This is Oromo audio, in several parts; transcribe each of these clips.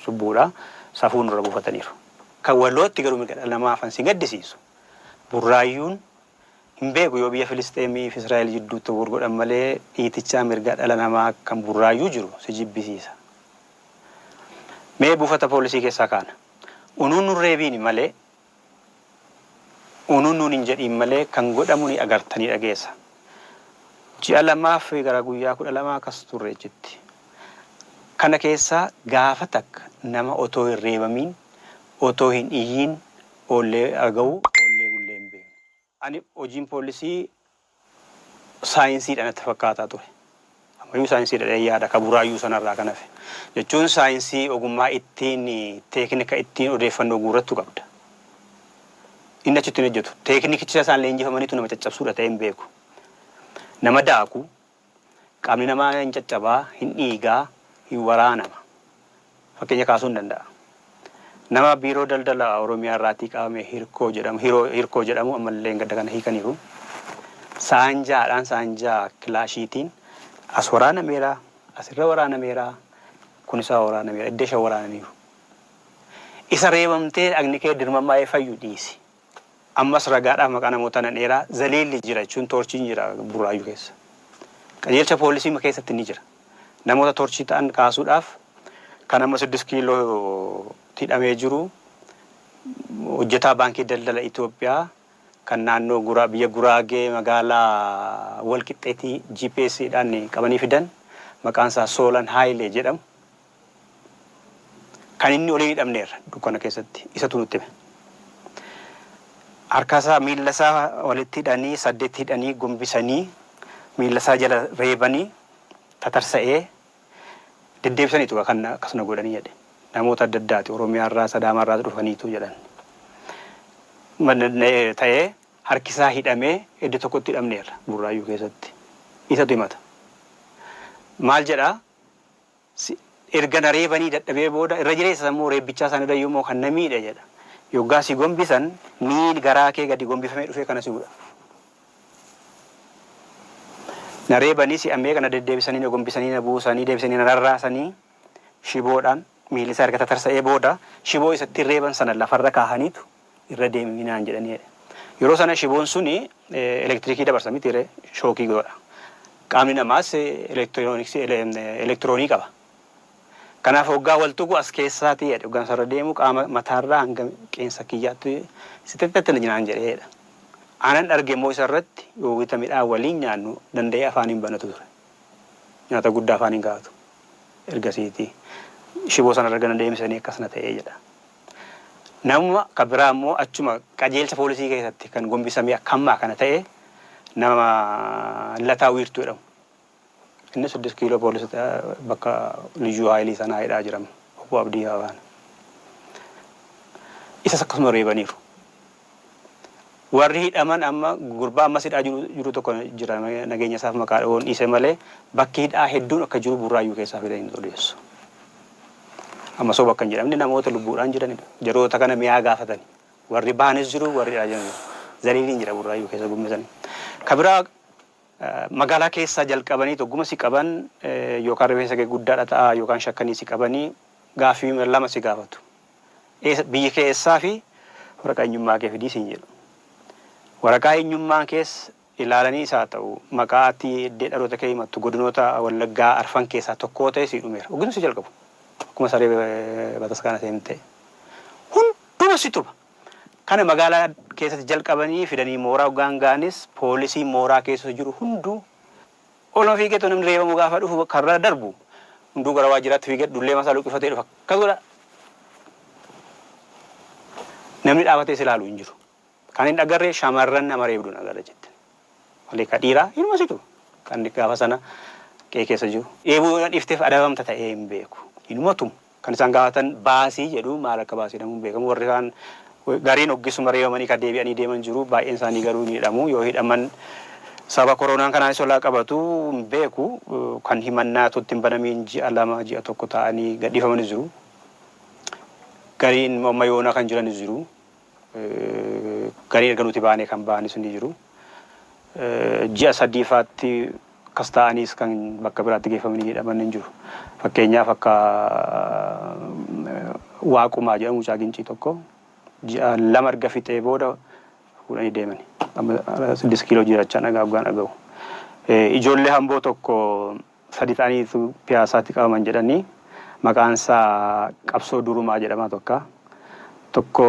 lubbuudha safuun irra buufataniiru. Kan walootti garuu mirga dhala namaa afaan si gaddisiisu. Burraayyuun hin beeku yoo biyya Filisteemii fi Israa'el jidduutti gurgodhan malee dhiitichaa mirga dhala namaa kan burraayyuu jiru si jibbisiisa. Mee buufata poolisii keessaa kaana. Unuun reebiin malee unuun hin jedhin malee kan godhamu ni agartanii dhageessa. Ji'a lamaaf gara guyyaa 12 akkas turre jetti. Kana keessaa gaafa takka nama otoo hin reebamiin otoo hin iyyiin oollee argawu oollee bullee hin beeku. Ani hojiin poolisii saayinsiidhaan itti fakkaataa ture. Ammayyuu saayinsiidhaan yaada ka burraayyuu sanarraa kan hafe. Jechuun saayinsii ogummaa ittiin teeknika ittiin odeeffannoo guurrattu qabda. Inni achitti hojjetu. Teeknikicha isaan leenjifamaniitu nama caccabsuudha ta'e hin beeku. Nama daaku qaamni namaa hin caccabaa, hin dhiigaa, hin waraanama. Fakkeenya kaasuu hin danda'a. Nama biiroo daldala Oromiyaa irraatii qabame hirkoo jedhamu ammallee gadda kana hiikaniiru. Saanjaadhaan saanjaa kilaashiitiin as waraanameera, asirra waraanameera, kun isaa waraanameera, iddoo ishee waraananiiru. Isa reebamtee dhagni kee dirmammaa'ee fayyu dhiisi. Ammas ragaadhaaf maqaa namoota dheeraa zaliilli jira jechuun toorchiin jira burraayyuu keessa. Qajeelcha poolisii keessatti ni jira. Namoota toorchii ta'an kaasuudhaaf kan amma 6 kiiloo hidhamee jiru hojjetaa baankii daldala Itoophiyaa kan naannoo biyya Guraagee magaalaa Walqixxeetii GPS'dhaan qabanii fidan maqaan isaa Soolan Haayilee jedhamu. Kan inni olii hidhamneerra dukkana keessatti isatu nutti hime. Harkasaa miillasaa walitti hidhanii 8 hidhanii gombisanii miillasaa jala reebanii tatarsa'ee deddeebisaniitu kan akkasuma godhanii jedhe. Namoota adda addaati Oromiyaa irraa Sadaamaa irraa dhufaniitu jedhan. Ta'ee harkisaa hidhamee iddoo tokkotti hidhamneerra burraayyuu keessatti. Isatu himata. Maal jedhaa? Erga na reebanii dadhabee booda irra jireessa sammuu reebbichaa isaanii dayyuu immoo kan na miidhe jedha. Yoggaa si gombisan miini garaa kee gadi gombifamee dhufee kana si godha. Na reebanii si ammee kana deddeebisanii na gombisanii na buusanii deebisanii na rarraasanii shiboodhaan miilli isaa erga tatarsa'ee booda shiboo isatti reeban sana lafarra kaahaniitu irra deeminaan jedhanii. Yeroo sana shiboon suni elektirikii dabarsa miti shookii godha. Qaamni namaas elektiroonii qaba. Kanaaf hoggaa waltugu as keessaati jedhe hoggaan sarara deemu qaama mataarraa hanga qeensa kiyyaatti sitettatti jinaan jedheedha. Aanan arge immoo isarratti yoo wita midhaan waliin nyaannu danda'ee afaaniin banatu ture. Nyaata guddaa afaaniin kaa'atu. Ergasiiti shiboo sana argana deemsanii akkasna ta'ee jedha. Nama kabiraa immoo achuma qajeelcha poolisii keessatti kan gombisamee akkammaa kana ta'e nama Lataa Wiirtuu jedhamu. Inni 6 kiiloo poolisii bakka liyyuu haayilii sanaa hidhaa jiran obbo Abdii Haabaan. Isas akkasuma reebaniiru. Warri hidhaman amma gurbaa ammas hidhaa jiru tokko jira nageenya isaaf maqaa dhawoon dhiise malee bakki hidhaa hedduun akka jiru burraayyuu keessaa fidanii odeessu. Amma soo bakka hin jedhamne namoota lubbuudhaan jiranidha. Jaroota kana mi'aa gaafatani. Warri baanis jiru warri hidhaa jiran zaliiliin jira burraayyuu keessa gummisani. Kabiraa magaalaa keessaa jalqabanii togguma si qaban yookaan rifeensa kee guddaadha ta'a yookaan shakkanii si qabanii gaaffii lama si gaafatu. Biyya keessaa fi waraqaa eenyummaa kee fidii siin jedhu. Waraqaa eenyummaa keessa ilaalanii isaa ta'u maqaatii iddoo dhaloota kee himattu godinoota Wallaggaa Arfan keessaa tokko ta'e si dhumeera. Oguun si jalqabu. Akkuma saree bataskaana seentee. Hunduma si tuba. Kana magaalaa keessatti jalqabanii fidanii mooraa gaangaanis poolisii mooraa keessa jiru hunduu olma fiigeetu namni reebamu gaafa dhufu karra darbu hunduu gara waajjiraatti fiigee dullee masaa luqqifatee dhufa. Akkas godha. Namni dhaabatee si ilaalu hin jiru. Kan hin agarree shamarran nama reebduun agarra jette. Malee ka dhiiraa ilma situ kan gaafa sana qe'ee keessa jiru. Eeboo dhifteef adabamta ta'ee hin beeku. Ilmootum kan isaan gaafatan baasii jedhu maal akka baasii jedhamu hin beekamu. Warri isaan gariin hoggisuma reebamanii kan deebi'anii deeman jiru baay'een isaanii garuu ni hidhamu. Yoo hidhaman saba koronaan kanaan solaa qabatu hin beeku. Kan himannaa tutti hin banamiin ji'a 2 ji'a 1 ta'anii gadhiifamanis jiru. Gariin ammayyoonaa kan jiranis jiru. Gariin erga nuti baanee kan baanis ni jiru. Ji'a 3faatti akkas ta'anis kan bakka biraatti geeffamanii hidhaman hin jiru. Fakkeenyaaf akka waaqumaa jedhamu mucaa gincii tokko ji'a lama erga fixee booda fuudhanii deemani. Amma 6 kiiloo jiraachaa dhagaa ugaan dhaga'u. Ijoollee hamboo tokko 3 ta'aniitu piyaasaatti qabaman jedhanii maqaan isaa Qabsoo Durumaa jedhama tokko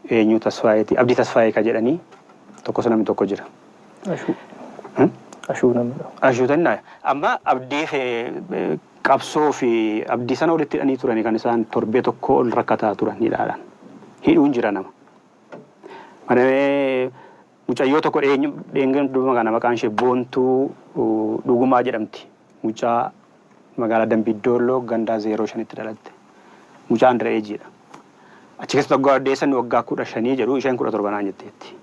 eenyu Tasfaayeeti Abdii Tasfaayee ka jedhanii tokko namni tokko jira. Ashuu namni. Ashuu tannaa amma Abdii Qabsoo fi Abdii sana walitti hidhanii turani kan isaan torbee tokko ol rakkataa turan hidhaadhaan. Hidhuun jira nama. Manee mucayyoo tokko dheengan dhuma kana maqaan ishee Boontuu Dhugumaa jedhamti. Mucaa magaalaa Dambidolloo gandaa 05tti dhalatte. Mucaan Direejiidha. Achi keessatti waggaa deessan waggaa 15 jedhu isheen 17 naan jetteetti.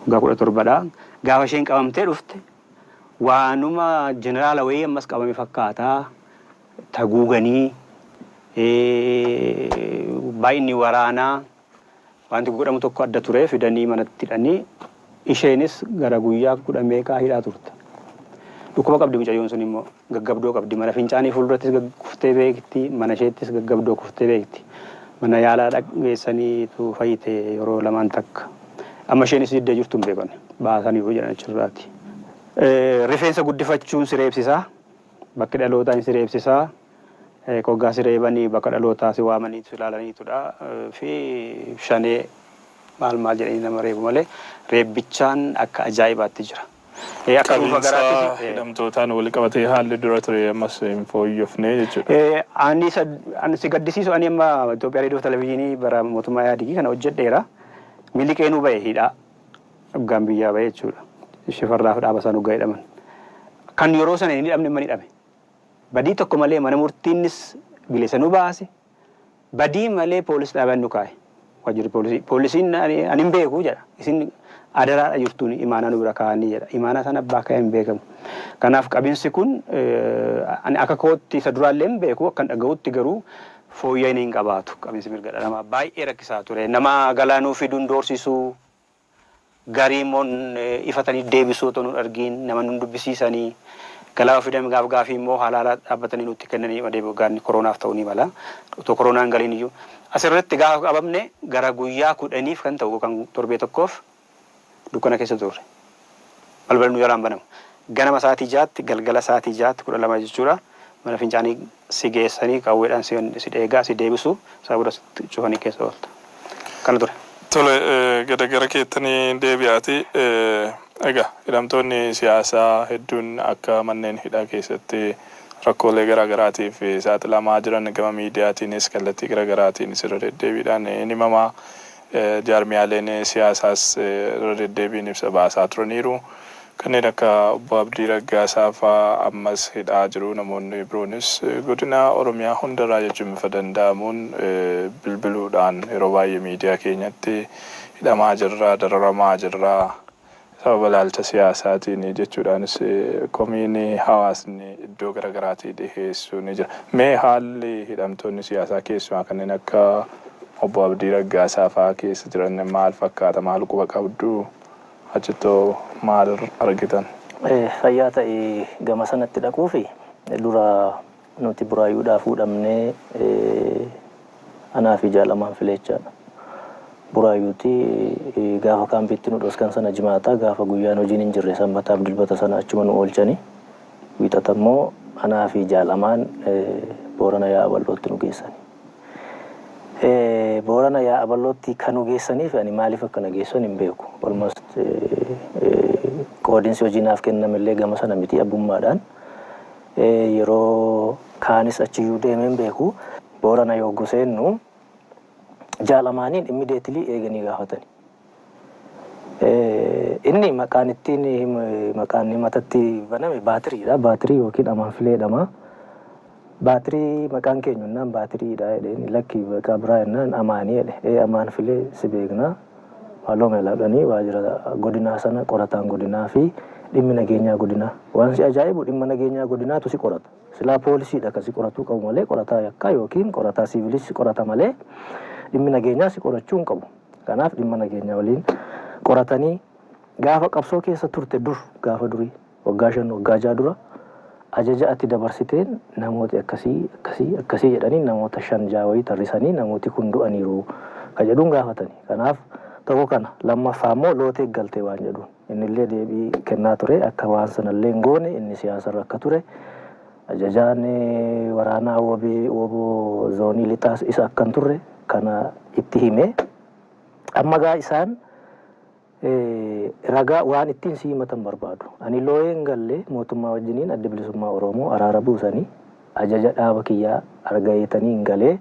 Waggaa 17dha. Gaafa isheen qabamtee dhufte waanuma jeneraala wayii ammas qabame fakkaataa taguuganii baay'inni waraanaa wanti godhamu tokko adda ture fidanii manatti hidhanii isheenis gara guyyaa 10 meeqaa hidhaa turte. Dhukkuba qabdi mucayyoon sun immoo gaggabdoo qabdi. Mana fincaanii fuuldurattis kuftee beekti, mana isheettis gaggabdoo kuftee beekti. Mana yaalaa dhaqgeessaniitu fayyite yeroo lamaan takka. Amma isheenis hidda jirtu hin beekan. Baasaniiru jedhan achirraati. Rifeensa guddifachuun sireebsisaa. Bakki dhalootaa sireebsisaa. Qoggaa sireebanii bakka dhalootaa si waamanii ilaalaniitudha. Fi shanee maal jedhanii nama reebu malee reebbichaan akka ajaa'ibaatti jira. Akka dhuunfa garaatti hidhamtootaan wal qabatee haalli dura ture ammas hin fooyyofne jechuudha. Ani si gaddisiisu ani amma Itoophiyaa reediyoo televezyiinii bara mootummaa Yaadigii kana hojjedheera. Miliqeenuu ba'e hidhaa dhugaan biyyaa ba'e jechuudha. Shifarraa fi dhaaba isaan dhugaa hidhaman. Kan yeroo sana hin hidhamne man hidhame. Badii tokko malee mana murtiinnis bilisa nu baase. Badii malee poolis dhaabaan nu kaa'e. Waajjirri poolisii. Poolisiin ani hin beeku jedha. Isin adaraadha jirtuun imaanaa nu bira kaa'anii jedha. Imaanaa sana abbaa ka'ee hin beekamu. Kanaaf qabinsi kun ani akka kootti isa duraallee hin beeku akkan dhaga'utti garuu fooyya'ina hin qabaatu. Qabinsi mirga dhala namaa baay'ee rakkisaa ture. Nama galaanuu fiduun doorsisuu gariimoon ifatanii deebisuu otoo nu argiin nama nu dubbisiisanii galaa fidame gaafii immoo haalaa dhaabbatanii nutti kennanii adeemu gaanni koroonaaf ta'uu ni mala. Otoo koronaan galiin iyyuu asirratti gaafa qabamne gara guyyaa 10f kan ta'u kan torbee tokkoof dukkana keessa turre. Balballi nu jalaan banamu. Ganama sa'aatii 6tti galgala sa'aatii 6tti 12 jechuudha. Mana fincaanii si geessanii qawweedhaan si dheegaa si deebisu sababa cufanii keessa oolta. Kana ture. Tole gara keettanii deebi'aati. Egaa hidhamtoonni siyaasaa hedduun akka manneen hidhaa keessatti rakkoolee garaagaraatiif saaxilamaa jiran gama miidiyaatiinis kallattii garaagaraatiin irra deddeebiidhaan inni himamaa jaarmiyaaleen siyaasaas irra deddeebiin ibsa baasaa turaniiru. Kanneen akka obbo Abdii Raggaasaa fa'aa ammas hidhaa jiru. Namoonni biroonis godina Oromiyaa hundarraa jechuun bifa danda'amuun bilbiluudhaan yeroo baay'ee miidiyaa keenyatti hidhamaa jirra, dararamaa jirra. Sababa ilaalcha siyaasaatiin jechuudhaanis komiin hawaasni iddoo garaagaraatii dhiheessuu ni jira. Mee haalli hidhamtoonni siyaasaa keessumaa kanneen akka obbo Abdii Raggaasaa fa'aa keessa jiran maal fakkaata? Maal quba qabdu? Achittoo maal argitan? Fayyaa ta'e gama sanatti dhaquu fi dura nuti buraayyuudhaaf fuudhamnee anaa fi jaalamaan filechaadha. Buraayyuuti gaafa kaampiitti nu dhoskan sana jimaataa gaafa guyyaan hojiin hin jirre sanbataaf dilbata sana achuma nu oolchanii wiixata immoo anaa fi jaalamaan Boorana Yaaballootti nu geessani. Boorana Yaaballootti kan nu geessaniif ani maaliif akka na geessan hin beeku. Almost qoodinsi hojiinaaf kennamillee gama sana miti abbummaadhaan yeroo kaanis achiyyuu deemeen beeku. Boorana yogguu seennu jaalamaaniin immediately eeganii gaafatani. Inni maqaan ittiin maqaan matatti baname baatiriidha. Baatirii yookiin amanfileedhama. Baatirii maqaan keenyunnaan baatiriidha jedheen lakki maqaa biraa jennaan amaanii jedhe. Amanfilee si beekna. Halluu meelaadhanii waajjira godinaa sana qorataan godinaa fi dhimmi nageenyaa godinaa. Waan si ajaa'ibu dhimma nageenyaa godinaatu si qorata. Silaa poolisiidha kan si qoratuu qabu malee qorataa yakkaa yookiin qorataa siivilis si qorata malee dhimmi nageenyaa si qorachuu hin qabu. Kanaaf dhimma nageenyaa waliin qoratanii gaafa qabsoo keessa turte dur gaafa durii waggaa 5 waggaa 6 dura ajaja ati dabarsiteen namooti akkasii jedhanii namoota 5 wayii tarrisanii namooti kun du'aniiru ka jedhuun gaafatanii. Kanaaf tokko kana lammaffaa immoo lootee galtee waan jedhuun innillee deebii kennaa ture akka waan sanallee hin goone inni siyaasarra akka ture ajajaan waraanaa woboo zoonii lixaas isa akkan turre kana itti hime. Amma gaa isaan ragaa waan ittiin siimatan barbaadu. Ani looyeen galle mootummaa wajjiniin adda bilisummaa Oromoo araara buusanii ajaja dhaaba kiyyaa argayeetanii hin galee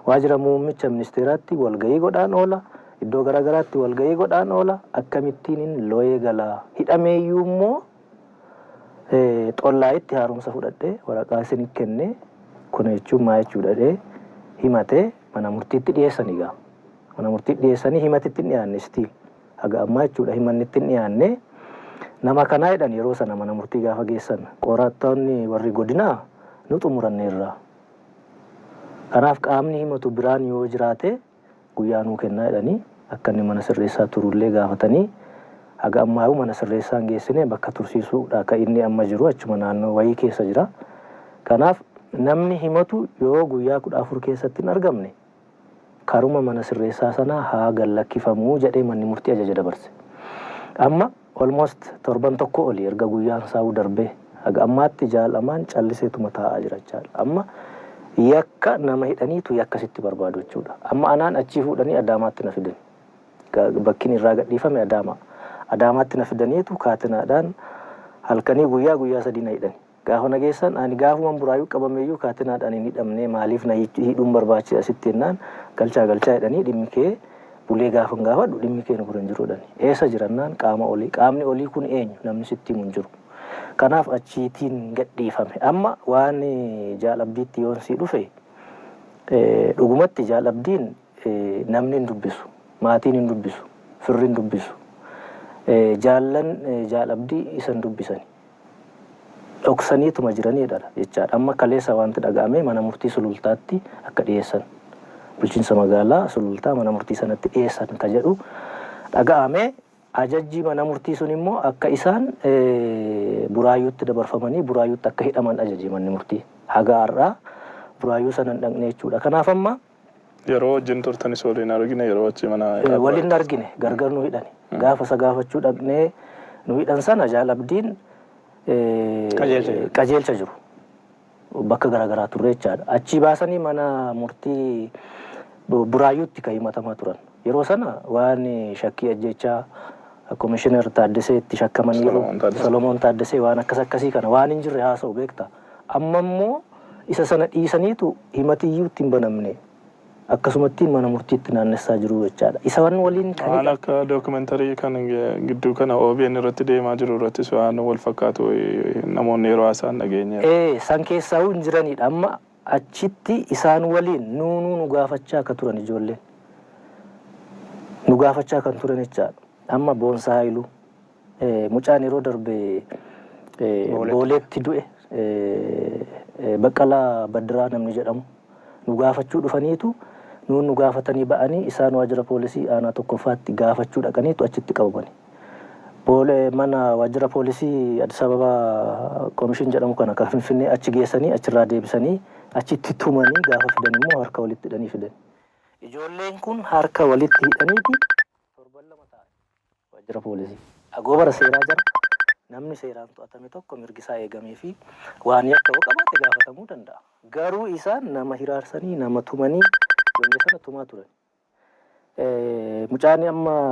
waajjira muummicha ministeeraatti walgahii godhaan oola. Iddoo garagaraatti walgahii godhaan oola. Akkamittiin looyee galaa hidhameeyyuu immoo xollaa itti haaromsa fudhadhee waraqaa isin kenne kun jechuun maa jechuudha himatee mana murtiitti dhiyeessanii gaa. Mana murtiitti dhiyeessanii himatitti hin dhiyaanne stiil. Haga ammaa jechuudha himanni itti hin dhiyaanne nama kanaa jedhan yeroo sana mana murtii gaafa geessan qorattoonni warri godinaa nu xumuranneerra. Kanaaf qaamni himatu biraan yoo jiraate guyyaa nuu kennaa jedhanii akka inni mana sirreessaa turullee gaafatanii haga ammaa mana sirreessaan geessine bakka tursiisuudha ka inni amma jiru achuma naannoo wayii keessa jira. Kanaaf namni himatu yoo guyyaa 14 keessatti hin argamne karuma mana sirreessaa sana haa gallakkifamuu jedhee manni murtii ajaja dabarse. Amma almost torban tokko oli erga guyyaan saa'u darbee haga ammaatti jaalamaan calliseetuma taa'aa jira jechaadha. Amma yakka nama hidhaniitu yakkasitti barbaadu jechuudha. Amma anaan achii fuudhanii Adaamaatti na fidan. Bakkiin irraa gadhiifame Adaamaatti na fidaniitu kaatinaadhaan halkanii guyyaa 3 na hidhani. Gaafa nageessan ani gaafuman buraayyuu qabameeyyuu kaatinaadhaan hin hidhamne maaliif na hidhuun barbaachisa asitti jennaan galchaa jedhanii dhimmi kee bulee gaafa gaafadhu dhimmi kee nu buran jiruudhaan. Eessa jirannaan qaama olii. Qaamni olii kun eenyu namni sitti hin jiru. Kanaaf achiitiin gadhiifame. Amma waan jaalabdiitti yoon sii dhufe dhugumatti jaalabdiin namni hin dubbisu. Maatiin hin dubbisu. Firri hin dubbisu. Jaallan jaalabdii isan dubbisani. Dhoksaniituma jiranidha jechaadha. Amma kaleessa wanti dhaga'ame mana murtii sulultaatti akka dhiyeessan. Bulchiinsa magaalaa sulultaa mana murtii sanatti dhiyeessan ka jedhu dhaga'ame. Ajajji mana murtii sun immoo akka isaan buraayyuutti dabarfamanii buraayyuutti akka hidhaman ajaji manni murtii. Haga har'aa buraayyuu sanan dhaqne jechuudha. Kanaaf amma yeroo wajjin turtanis waliin argine yeroo achi mana waliin argine gargar nu hidhani. Gaafa isa gaafachuu dhaqnee nu hidhan sana jaalabdiin qajeelcha jiru. Bakka garagaraa turre jechaadha. Achi baasanii mana murtii buraayyuutti kan himatamaa turan. Yeroo sana waan shakkii ajjechaa Komishinar Taaddasee itti shakkamanii Solomoon Taaddasee waan akkasii kana waan hin jirre haasa'u beekta. Amma immoo isa sana dhiisaniitu himatiyyuu ittiin banamne. Akkasumatti mana murtiitti naannessaa jiru jechaadha. Isa waan waliin kan waan akka dokumentarii kan gidduu kana OBN irratti deemaa jiru irrattis waan wal fakkaatu namoonni yeroo haasa'an dhageenye. San keessaa hin jiranidha. Amma achitti isaan waliin nu gaafachaa akka turan ijoolleen. Nu gaafachaa kan turan jechaadha. Amma Boonsaa Haayiluu mucaan yeroo darbe booleetti du'e Baqqalaa Baddiraa namni jedhamu nu gaafachuu dhufaniitu nu gaafatanii ba'anii isaan waajjira poolisii aanaa tokkoffaatti gaafachuu dhaqaniitu achitti qabamani. Mana waajjira poolisii Addis Ababa Komishin jedhamu kana kan Finfinnee achi geessanii achirraa deebisanii achitti tumanii gaafa fidan immoo harka walitti hidhanii fidan. Ijoolleen kun harka walitti hidhaniiti torban 2 ta'an waajjira poolisii. Agoobara seeraa jira. Namni seeraan to'atame tokko mirgisaa eegamee fi waan yakka qabaate gaafatamuu danda'a. Garuu isaan nama hiraarsanii nama tumanii ijoollee sana tumaa turan. Mucaan amma